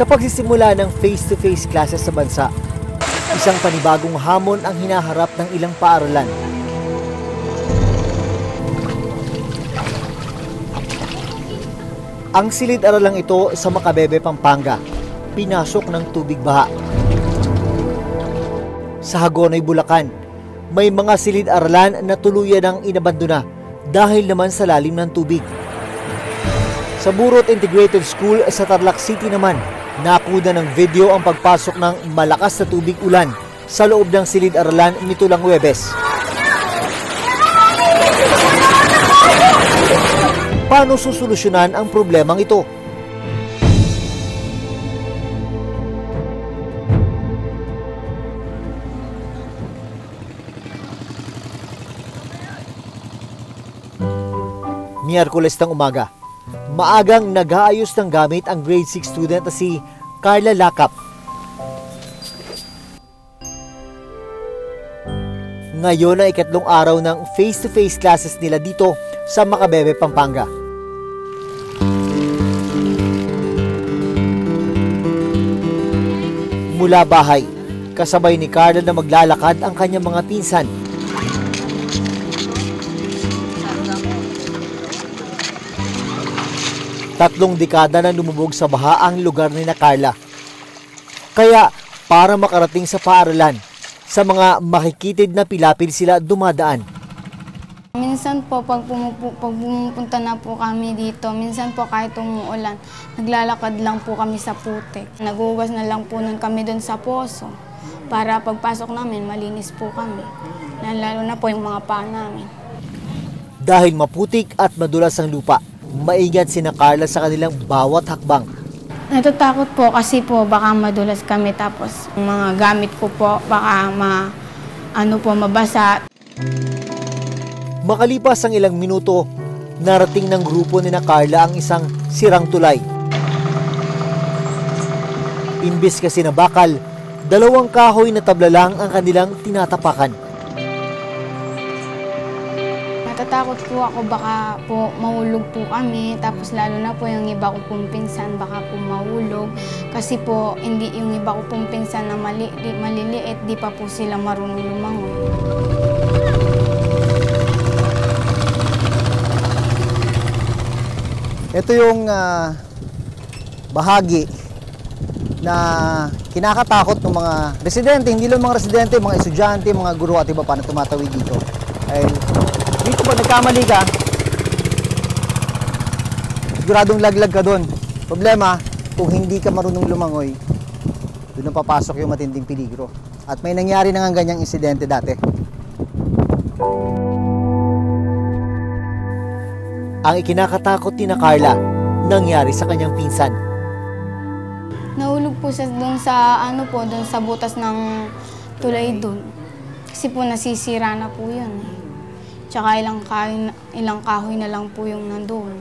Sa pagsisimula ng face-to-face classes sa bansa, isang panibagong hamon ang hinaharap ng ilang paaralan. Ang silid-aralang ito sa Macabebe, Pampanga, pinasok ng tubig baha. Sa Hagonoy, Bulacan, may mga silid-aralan na tuluyan ang inabandona dahil naman sa lalim ng tubig. Sa Burot Integrated School sa Tarlac City naman, nakuha ng video ang pagpasok ng malakas na tubig ulan sa loob ng silid-aralan nito lang Huwebes. Paano susolusyonan ang problemang ito? Miyerkules ng umaga, maagang nag-aayos ng gamit ang grade 6 student na si Carla Lakap. Ngayon ay ikatlong araw ng face-to-face classes nila dito sa Macabebe, Pampanga. Mula bahay, kasabay ni Carla na maglalakad ang kanyang mga pinsan. Tatlong dekada na lumubog sa baha ang lugar ni Carla. Kaya para makarating sa paaralan, sa mga makikitid na pilapil sila dumadaan. Minsan po pag pumupunta na po kami dito, minsan po kahit umuulan, naglalakad lang po kami sa putik. Nagugas na lang po nun kami doon sa poso para pagpasok namin malinis po kami. Lalo na po yung mga paa namin. Dahil maputik at madulas ang lupa, maingat sina Carla sa kanilang bawat hakbang. Natatakot po kasi po baka madulas kami tapos mga gamit ko po baka mabasa. Makalipas ang ilang minuto, narating ng grupo ni Carla ang isang sirang tulay. Imbis kasi na bakal, dalawang kahoy na tabla lang ang kanilang tinatapakan. Natatakot po ako baka po mahulog po kami, tapos lalo na po yung iba ko pong pinsan baka po mahulog. Kasi po hindi yung iba ko pong pinsan na maliliit, di pa po sila marunong lumangoy. Ito yung bahagi na kinakatakot ng mga residente, hindi lang mga residente, mga estudyante, mga guro at iba pa na tumatawid dito. Ay, dito pag nagkamali ka, siguradong laglag ka doon. Problema, kung hindi ka marunong lumangoy, doon ang papasok yung matinding peligro. At may nangyari na nga ganyang insidente dati. Ang ikinakatakot ni Carla, nangyari sa kanyang pinsan. Nahulog po siya doon sa butas ng tulay doon. Kasi po nasisira na po yun. Tsaka ilang kahoy na lang po yung nandoon.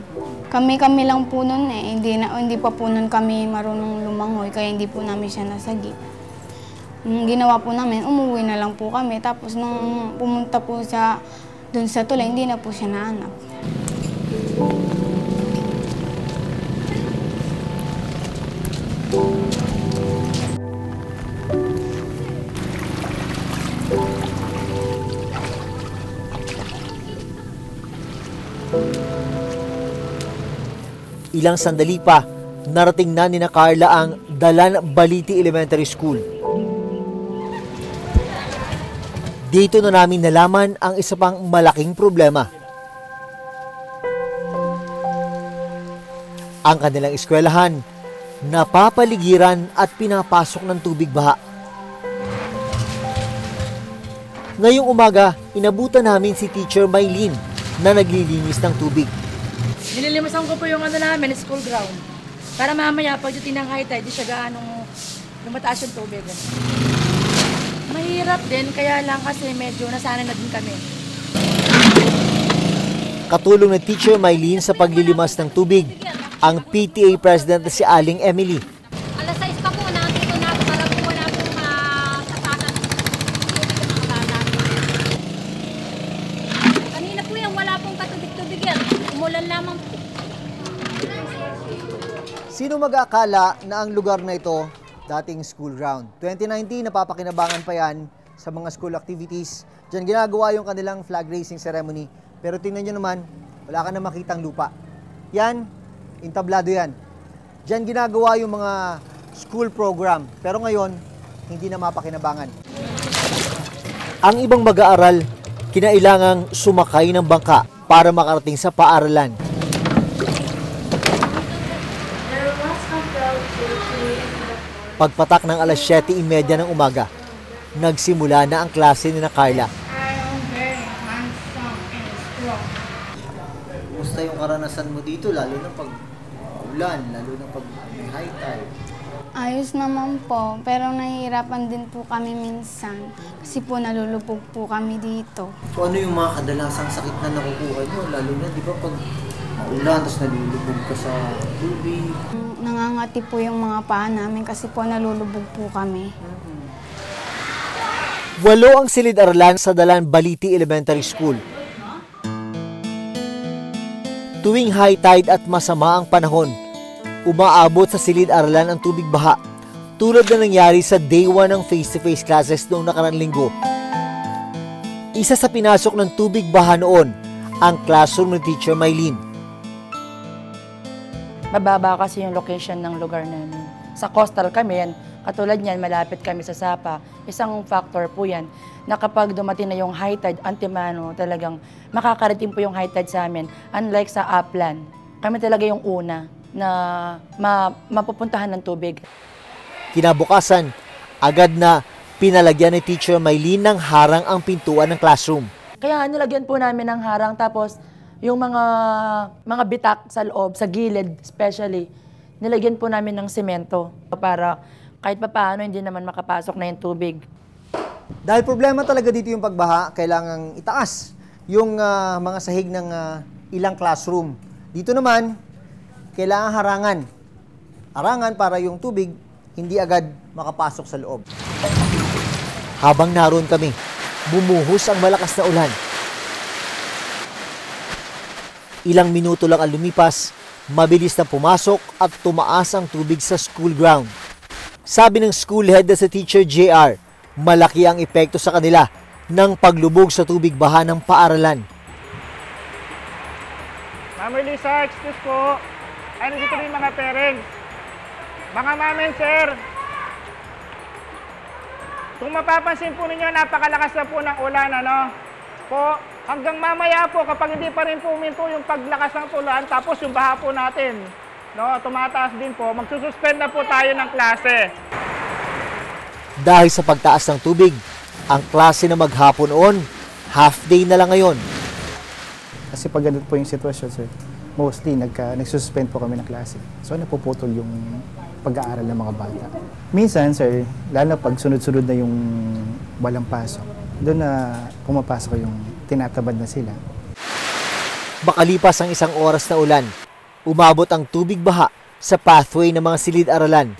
Kami lang po noon hindi pa po noon kami marunong lumangoy, kaya hindi po namin siya nasagi. Nung ginawa po namin, umuwi na lang po kami. Tapos nung pumunta po siya doon sa tulay, hindi na po siya nahanap. Ilang sandali pa, narating na ni Carla ang Dalan Baliti Elementary School. Dito na namin nalaman ang isa pang malaking problema. Ang kanilang eskwelahan, napapaligiran at pinapasok ng tubig baha. Ngayong umaga, inabutan namin si Teacher Maylene na naglilinis ng tubig. Nililimasan ko po yung namin, school ground. Para mamaya, pag yung tinanghay tayo, di siya gaanong lumataas yung tubig. Mahirap din, kaya lang kasi medyo nasanay na din kami. Katulong ni Teacher Maylene sa paglilimas ng tubig, ang PTA President na si Aling Emily. Alas 6 pa po, nandito na para po wala pong kasalan. Kanina po yan, wala pong katubig-tubig yan. Umulan lamang po. Sino mag-aakala na ang lugar na ito dating school ground? 2019, napapakinabangan pa yan sa mga school activities. Diyan ginagawa yung kanilang flag raising ceremony. Pero tingnan nyo naman, wala ka na makitang lupa. Yan, intablado yan. Diyan ginagawa yung mga school program. Pero ngayon, hindi na mapakinabangan. Ang ibang mag-aaral, kinailangang sumakay ng bangka para makarating sa paaralan. Pagpatak ng alas 7:30 ng umaga, nagsimula na ang klase ni Carla. Kumusta yung karanasan mo dito, lalo na pag ulan, lalo na pag may high tide? Ayos naman po, pero nahihirapan din po kami minsan kasi po nalulubog po kami dito. So ano yung mga kadalasang sakit na nakukuha nyo? Lalo na, di ba, pag maulan, tapos nalulubog ka sa tubig? Nangangati po yung mga paa namin kasi po nalulubog po kami. 8 ang silid-aralan sa Dalan Baliti Elementary School. Tuwing high tide at masama ang panahon, umaabot sa silid-aralan ang tubig baha, tulad na nangyari sa day 1 ng face-to-face classes noong nakaraang linggo. Isa sa pinasok ng tubig baha noon, ang classroom ni Teacher Maylene. Mababa kasi yung location ng lugar namin. Sa coastal kami, katulad niyan, malapit kami sa Sapa. Isang factor po yan na kapag dumating na yung high tide, antimano, talagang makakarating po yung high tide sa amin. Unlike sa upland, kami talaga yung una na mapupuntahan ng tubig. Kinabukasan, agad na pinalagyan ni Teacher Maylene ng harang ang pintuan ng classroom. Kaya nilagyan po namin ng harang, tapos yung mga bitak sa loob, sa gilid especially, nilagyan po namin ng semento para kahit papaano hindi naman makapasok na yung tubig. Dahil problema talaga dito yung pagbaha, kailangang itaas yung mga sahig ng ilang classroom. Dito naman, kailangan harangan. Harangan para yung tubig hindi agad makapasok sa loob. Habang naroon kami, bumuhos ang malakas na ulan. Ilang minuto lang ang lumipas, mabilis na pumasok at tumaas ang tubig sa school ground. Sabi ng school head na si Teacher JR, malaki ang epekto sa kanila ng paglubog sa tubig baha ng paaralan. Ma'am Elisa, excuse po. Ano dito rin mga parents? Mga mamen, sir. Kung mapapansin po ninyo, napakalakas na po ng ulan, ano? Po, hanggang mamaya po, kapag hindi pa rin po uminto yung paglakas ng ulan, tapos yung baha po natin, no, tumataas din po, magsususpend na po tayo ng klase. Dahil sa pagtaas ng tubig, ang klase na maghapon noon, half day na lang ngayon. Kasi pag ganun po yung sitwasyon, sir, mostly nagsususpend po kami ng klase. So napuputol yung pag-aaral ng mga bata. Minsan, sir, lalo pag sunod-sunod na yung walang pasok, doon na pumapasok yung tinatabad na sila. Makalipas ang 1 oras na ulan, umabot ang tubig baha sa pathway ng mga silid-aralan.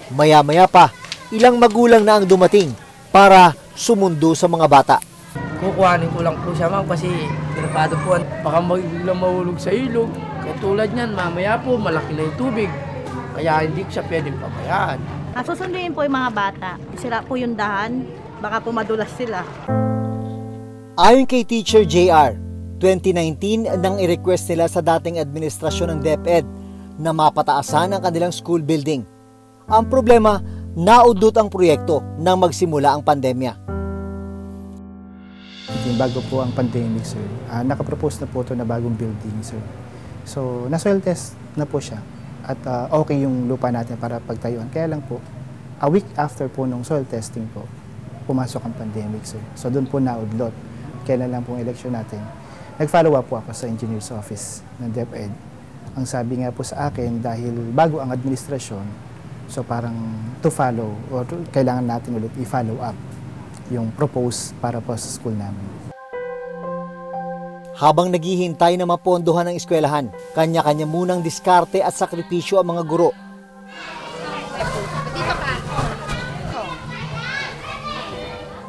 Maya-maya pa, ilang magulang na ang dumating para sumundo sa mga bata. Kukuhanin ko lang po siya, ma'am, kasi pinapado po. Baka biglang mahulog sa ilog. Katulad niyan, mamaya po, malaki na yung tubig. Kaya hindi ko siya pwedeng pabayaan. Susunduin po yung mga bata. Sira po yung dahan, baka po madulas sila. Ayon kay Teacher JR, 2019 nang i-request nila sa dating administrasyon ng DepEd na mapataasan ang kanilang school building. Ang problema, naudot ang proyekto nang magsimula ang pandemya. Bago po ang pandemic, sir, nakapropose na po ito na bagong building, sir. So, na-soil test na po siya at okay yung lupa natin para pagtayuan. Kaya lang po, a week after po nung soil testing po, pumasok ang pandemic, sir. So, doon po naudlot. Kailan lang pong election natin. Nag-follow up po ako sa engineer's office ng DepEd. Ang sabi nga po sa akin, dahil bago ang administrasyon, so parang to follow or kailangan natin ulit i-follow up yung propose para po sa school namin. Habang naghihintay na mapondohan ng eskwelahan, kanya-kanya munang diskarte at sakripisyo ang mga guro.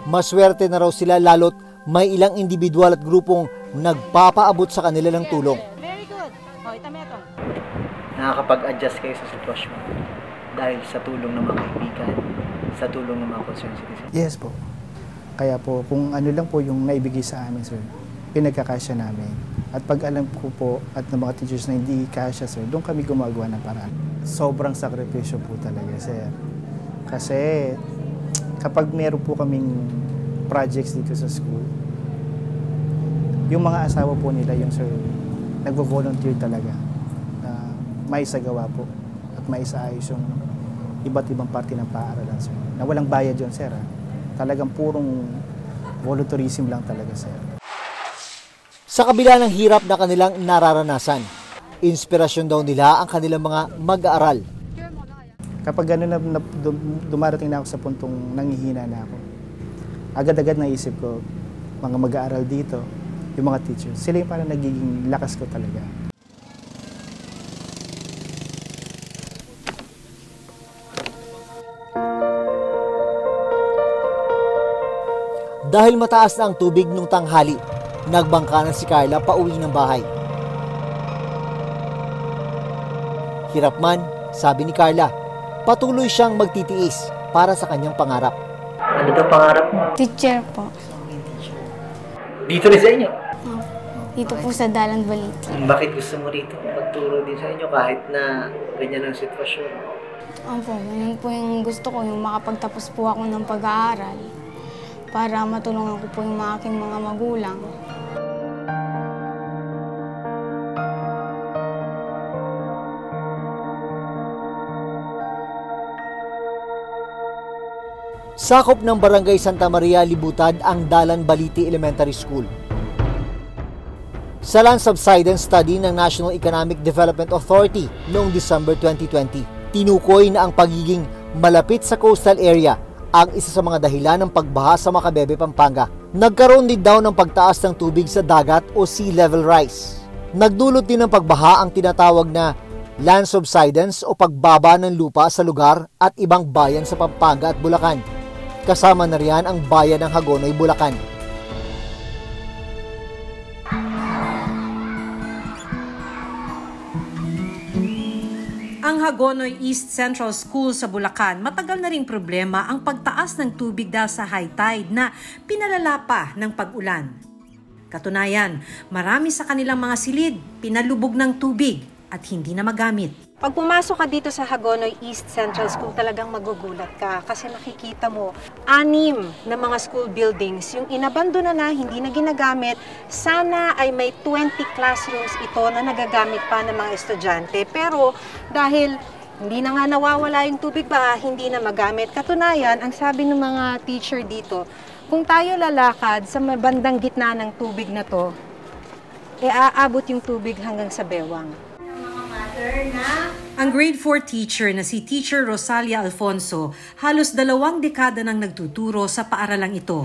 Maswerte na raw sila lalo't may ilang individual at grupong nagpapaabot sa kanila ng tulong. Very good. O, ito. nakakapag-adjust kayo sa sitwasyon dahil sa tulong ng mga kaibigan, sa tulong ng mga concerned citizens? Yes po. Kaya po, kung ano lang po yung naibigay sa amin, sir, pinagkakasya namin. At pag alam ko po at ng mga teachers na hindi kasya, sir, doon kami gumagawa ng paraan. Sobrang sakripisyo po talaga, sir. Kasi kapag meron po kaming projects dito sa school, yung mga asawa po nila, yung sir, nagvo-volunteer talaga na maisagawa po at maisaayos yung iba't ibang parte ng paaralan, sir. Na walang bayad yun, sir. Talagang purong volunteerism lang talaga, sir. Sa kabila ng hirap na kanilang nararanasan, inspirasyon daw nila ang kanilang mga mag-aaral. Kapag gano'n na dumarating na ako sa puntong nanghihina na ako, agad-agad naisip ko, mga mag-aaral dito, yung mga teachers, sila yung parang nagiging lakas ko talaga. Dahil mataas na ang tubig nung tanghali, nagbangka na si Carla pauwi ng bahay. Hirap man, sabi ni Carla, patuloy siyang magtitiis para sa kanyang pangarap. Ano daw pangarap mo? Teacher po. Dito rin sa inyo? Dito po sa Dalan Baliti. Bakit gusto mo rito magturo din sa inyo kahit na ganyan ang sitwasyon? Opo, yun po yung gusto ko, yung makapagtapos po ako ng pag-aaral para matulungan ko po yung aking mga magulang. Sakop ng Barangay Santa Maria, Libutad ang Dalan Baliti Elementary School. Sa land subsidence study ng National Economic Development Authority noong December 2020, tinukoy na ang pagiging malapit sa coastal area ang isa sa mga dahilan ng pagbaha sa Macabebe, Pampanga. Nagkaroon din daw ng pagtaas ng tubig sa dagat o sea level rise. Nagdulot din ng pagbaha ang tinatawag na land subsidence o pagbaba ng lupa sa lugar at ibang bayan sa Pampanga at Bulacan. Kasama na riyan ang bayan ng Hagonoy, Bulacan. Ang Hagonoy East Central School sa Bulacan, matagal na ring problema ang pagtaas ng tubig dahil sa high tide na pinalala pa ng pag-ulan. Katunayan, marami sa kanilang mga silid pinalubog ng tubig at hindi na magamit. Pag pumasok ka dito sa Hagonoy East Central School, talagang magugulat ka kasi nakikita mo 6 na mga school buildings, yung inabandona na, hindi na ginagamit. Sana ay may 20 classrooms ito na nagagamit pa ng mga estudyante. Pero dahil hindi na nga nawawala yung tubig ba, hindi na magamit. Katunayan, ang sabi ng mga teacher dito, kung tayo lalakad sa bandang gitna ng tubig na to, aabot yung tubig hanggang sa bewang. Ang grade 4 teacher na si Teacher Rosalia Alfonso, halos 2 dekada nang nagtuturo sa paaralang ito.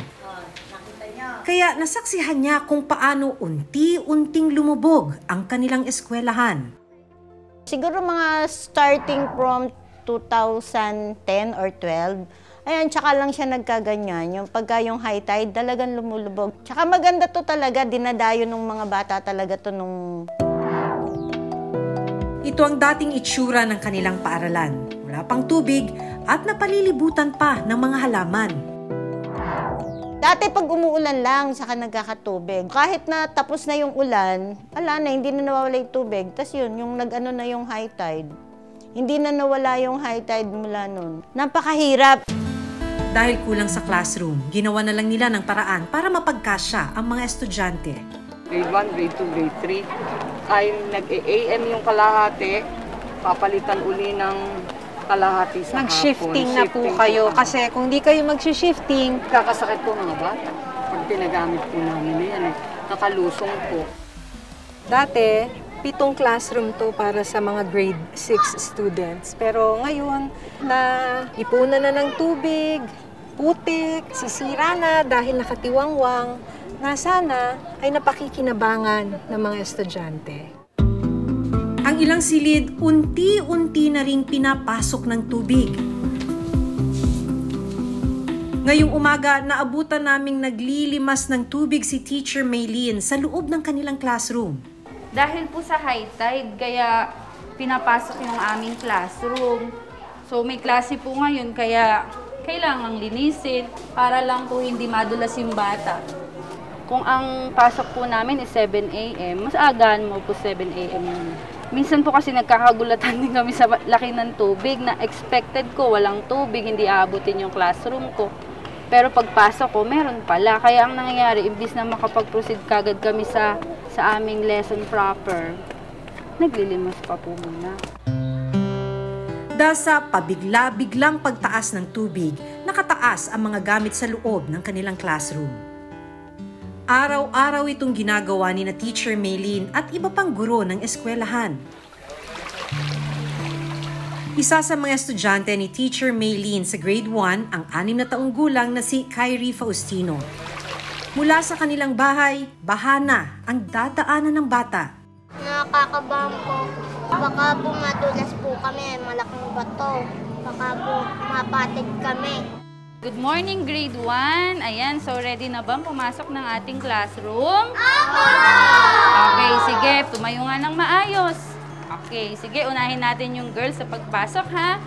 Kaya nasaksihan niya kung paano unti-unting lumubog ang kanilang eskwelahan. Siguro mga starting from 2010 or 12, ayan, tsaka lang siya nagkaganyan. Yung pagka yung high tide, talagang lumulubog. Tsaka maganda to talaga, dinadayo ng mga bata talaga to nung... Ito ang dating itsura ng kanilang paaralan. Wala pang tubig at napalilibutan pa ng mga halaman. Dati pag umuulan lang, saka nagkakatubig. Kahit na tapos na yung ulan, wala na, hindi na nawawala yung tubig. Tapos yun, yung nag-ano na yung high tide. Hindi na nawala yung high tide mula nun. Napakahirap. Dahil kulang sa classroom, ginawa na lang nila ng paraan para mapagkasya ang mga estudyante. Grade 1, grade 2, grade 3. Ay nag-AM yung kalahati, papalitan uli ng kalahati sa Mag-shifting na po kayo kasi kung di kayo mag-shifting, kakasakit po mga bata. Pag pinagamit po namin yan, nakalusong po. dati 7 classroom to para sa mga grade 6 students. Pero ngayon, na ipunan na ng tubig, putik, sisira na dahil nakatiwangwang, na sana ay napakikinabangan ng mga estudyante. Ang ilang silid, unti-unti na ring pinapasok ng tubig. Ngayong umaga, naabutan naming naglilimas ng tubig si Teacher Maylene sa loob ng kanilang classroom. Dahil po sa high tide, kaya pinapasok yung aming classroom. So may klase po ngayon kaya kailangang linisin para lang po hindi madulas yung bata. Kung ang pasok po namin is 7 a.m., mas agaan mo po 7 a.m. Minsan po kasi nagkakagulatan din kami sa laki ng tubig na expected ko walang tubig, hindi aabutin yung classroom ko. Pero pagpasok ko, meron pala. Kaya ang nangyayari, imbis na makapag-proceed kagad kami sa aming lesson proper, naglilimos pa po muna. Dahil sa pabigla-biglang pagtaas ng tubig, nakataas ang mga gamit sa loob ng kanilang classroom. Araw-araw itong ginagawa ni na Teacher Maylene at iba pang guro ng eskwelahan. Isa sa mga estudyante ni Teacher Maylene sa grade 1 ang 6 na taong gulang na si Kyrie Faustino. Mula sa kanilang bahay, bahana ang dadaanan ng bata. Nakakabahan po. Baka po madulas po kami, malaking bato. Baka po mapatig kami. Good morning, grade 1. Ayan, so ready na bang pumasok ng ating classroom? Okay, sige, tumayo nga ng maayos. Okay, sige, unahin natin yung girls sa pagpasok, ha?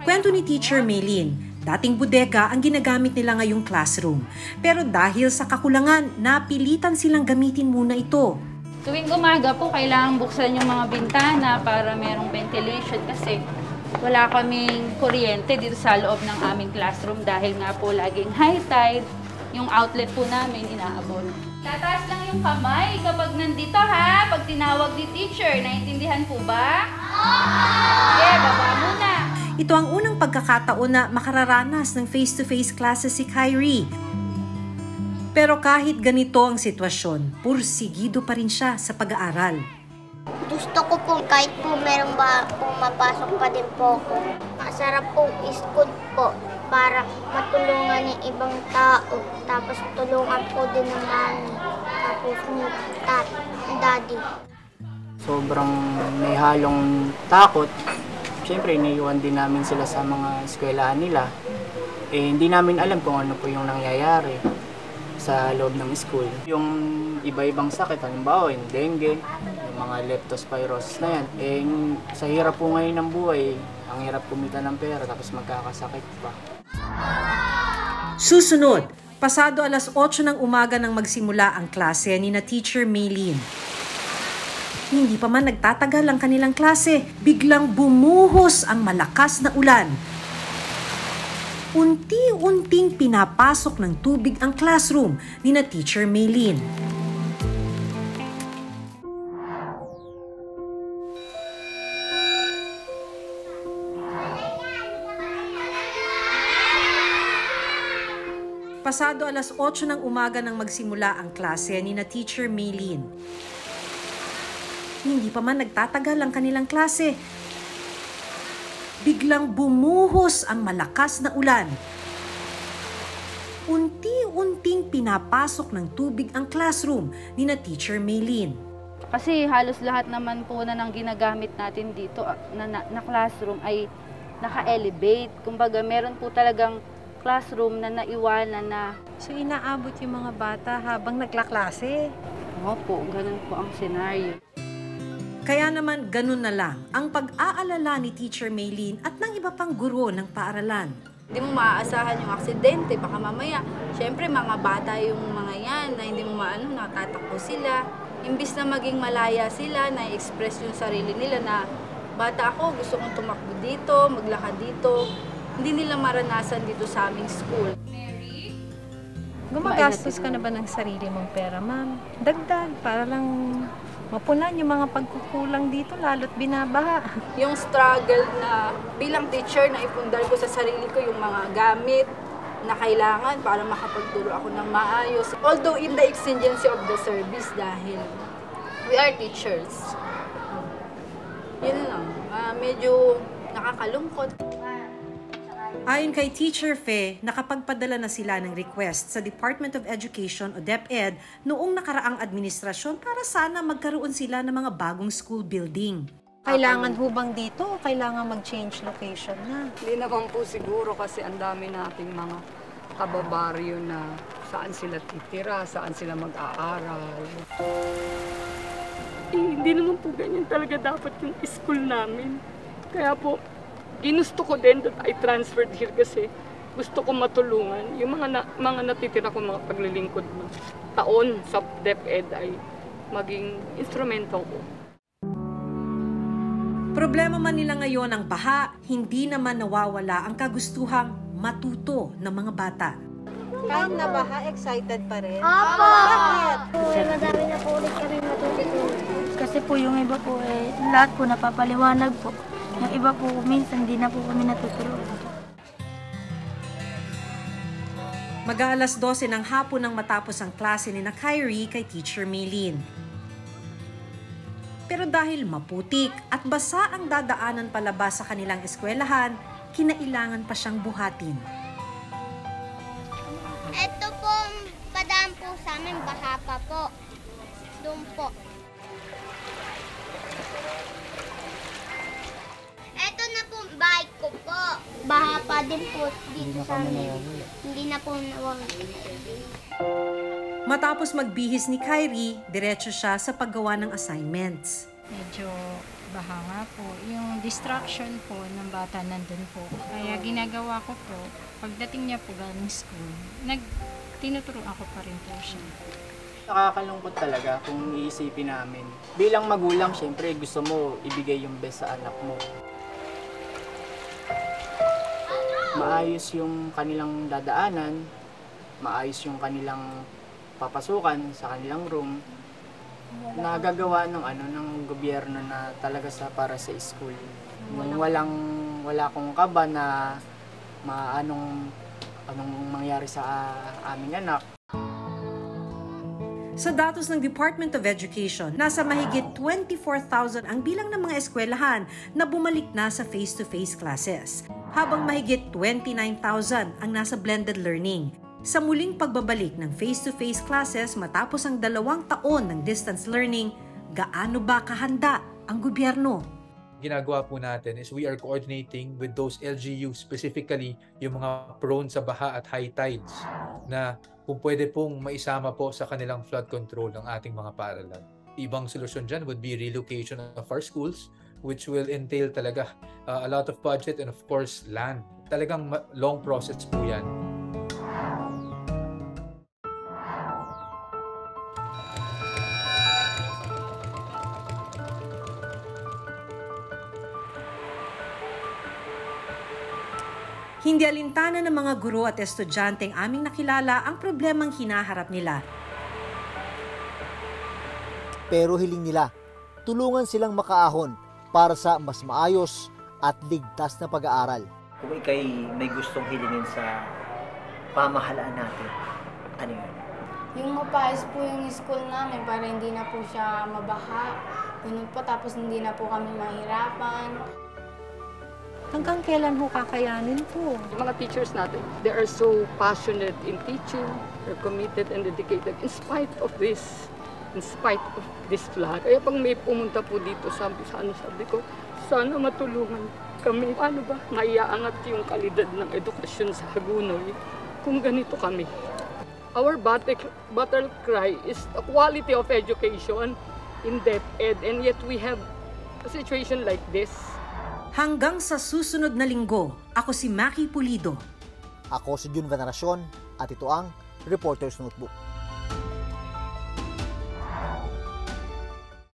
Kwento ni Teacher Maylene, dating bodega ang ginagamit nila ngayong classroom. Pero dahil sa kakulangan, napilitan silang gamitin muna ito. Tuwing umaga po, kailangan buksan yung mga bintana para merong ventilation kasi wala kaming kuryente dito sa loob ng aming classroom dahil nga po laging high tide, yung outlet po namin inaabot. Tataas lang yung kamay kapag nandito, ha? Pag tinawag ni teacher, naiintindihan po ba? Okay, baba muna. Ito ang unang pagkakataon na makararanas ng face-to-face classes si Kyrie. Pero kahit ganito ang sitwasyon, pursigido pa rin siya sa pag-aaral. Gusto ko po kahit po meron ba pumapasok pa din po ako. Masarap po school po para matulungan yung ibang tao. Tapos tulungan po din ng mami. Tapos ni daddy. Sobrang may halong takot. Siyempre, iniiwan din namin sila sa mga eskwelahan nila. Hindi namin alam kung ano po yung nangyayari sa loob ng school. Yung iba-ibang sakit, halimbawa yung dengue, yung mga leptospirosis na yan. Sa hirap po ngayon ng buhay, ang hirap kumita ng pera tapos magkakasakit pa. Susunod, pasado alas 8 ng umaga nang magsimula ang klase ni na Teacher Maylene. Hindi pa man nagtatagal ang kanilang klase, biglang bumuhos ang malakas na ulan. Unti-unting pinapasok ng tubig ang classroom ni na Teacher Maylene. Pasado alas 8 ng umaga nang magsimula ang klase ni na Teacher Maylene. Hindi pa man nagtatagal ang kanilang klase, biglang bumuhos ang malakas na ulan. Unti-unting pinapasok ng tubig ang classroom ni na Teacher Maylene. Kasi halos lahat naman po na nang ginagamit natin dito na classroom ay naka-elevate. Kumbaga meron po talagang classroom na naiwanan na. So inaabot yung mga bata habang naglaklase? Opo, ganun po ang senaryo. Kaya naman ganun na lang ang pag-aalala ni Teacher Maylene at ng iba pang guro ng paaralan. Hindi mo maaasahan yung aksidente, baka mamaya, syempre mga bata yung mga yan na hindi mo maano, natatakbo sila. Imbis na maging malaya sila, na-express yung sarili nila na bata ako, gusto kong tumakbo dito, maglakad dito. Hindi nila maranasan dito sa aming school. Gumagastos ka na ba ng sarili mong pera, ma'am? Dagdag, para lang mapunan yung mga pagkukulang dito, lalo't binabaha. Yung struggle na bilang teacher na ipundar ko sa sarili ko yung mga gamit na kailangan para makapagturo ako ng maayos. Although in the exigency of the service dahil we are teachers. Yun lang, medyo nakakalungkot. Ayon kay Teacher Fe, nakapagpadala na sila ng request sa Department of Education o DepEd noong nakaraang administrasyon para sana magkaroon sila ng mga bagong school building. Kailangan hubang dito o kailangan mag-change location na? Hindi naman po siguro kasi ang dami nating mga kababaryo na saan sila titira, saan sila mag-aaral. hindi naman po ganyan talaga dapat yung school namin. Kaya po, ginusto ko din that I transferred here kasi gusto ko matulungan yung mga natitira ko mga paglilingkod na taon sa DepEd ay maging instrumento ko. Problema man nila ngayon ang baha, hindi naman nawawala ang kagustuhang matuto ng mga bata. Kahit na baha, excited pa rin? Opo! Bakit? Madami na po ulit kami matuto. Kasi po yung iba po lahat po napapaliwanag po. Yung iba po minsan hindi na po kami natuturuan. Mag-aalas 12 ng hapon nang matapos ang klase ni Kyrie kay Teacher Maylin. Pero dahil maputik at basa ang dadaanan palabas sa kanilang eskwelahan, kinailangan pa siyang buhatin. Ito po, padaan po sa amin, baha pa po. Doon po. Ito na po, bike ko po. Baha pa din po dito sa amin. Hindi na po nawawala. Matapos magbihis ni Kyrie, diretso siya sa paggawa ng assignments. Medyo baha nga po. Yung distraction po ng bata nandun po. Kaya ginagawa ko po, pagdating niya po galing school, tinuturuan ko pa rin po siya. Nakakalungkot talaga kung iisipin namin. Bilang magulang, syempre gusto mo ibigay yung best sa anak mo. Maayos yung kanilang dadaanan, maayos yung kanilang papasukan sa kanilang room, nagagawa ng gobyerno na talaga para sa school. Wala akong kaba na anong mangyari sa aming anak. Sa datos ng Department of Education, nasa mahigit 24,000 ang bilang ng mga eskwelahan na bumalik na sa face-to-face classes, habang mahigit 29,000 ang nasa blended learning. Sa muling pagbabalik ng face-to-face classes matapos ang 2 taon ng distance learning, gaano ba kahanda ang gobyerno? Ginagawa po natin is we are coordinating with those LGUs, specifically yung mga prone sa baha at high tides, na kung pwede pong maisama po sa kanilang flood control ng ating mga paaralan. Ibang solusyon dyan would be relocation of our schools, which will entail talaga a lot of budget and of course land. Talagang long process po yan. Hindi alintana ng mga guro at estudyante ang aming nakilala ang problemang hinaharap nila. Pero hiling nila, tulungan silang makaahon para sa mas maayos at ligtas na pag-aaral. Kung ikay may gustong hilingin sa pamahalaan natin, ano yun? Yung mapayos po yung school namin para hindi na po siya mabaha. Ganun po, tapos hindi na po kami mahirapan. Hanggang kailan ho kakayanin po? Mga teachers natin, they are so passionate in teaching, they're committed and dedicated in spite of this flood. Kaya pag may pumunta po dito, sabi ko, sana matulungan kami. Paano ba maiaangat yung kalidad ng edukasyon sa Hagonoy kung ganito kami? Our battle cry is the quality of education in DepEd, and yet we have a situation like this. Hanggang sa susunod na linggo, ako si Maki Pulido. Ako si Jun Veneracion at ito ang Reporter's Notebook.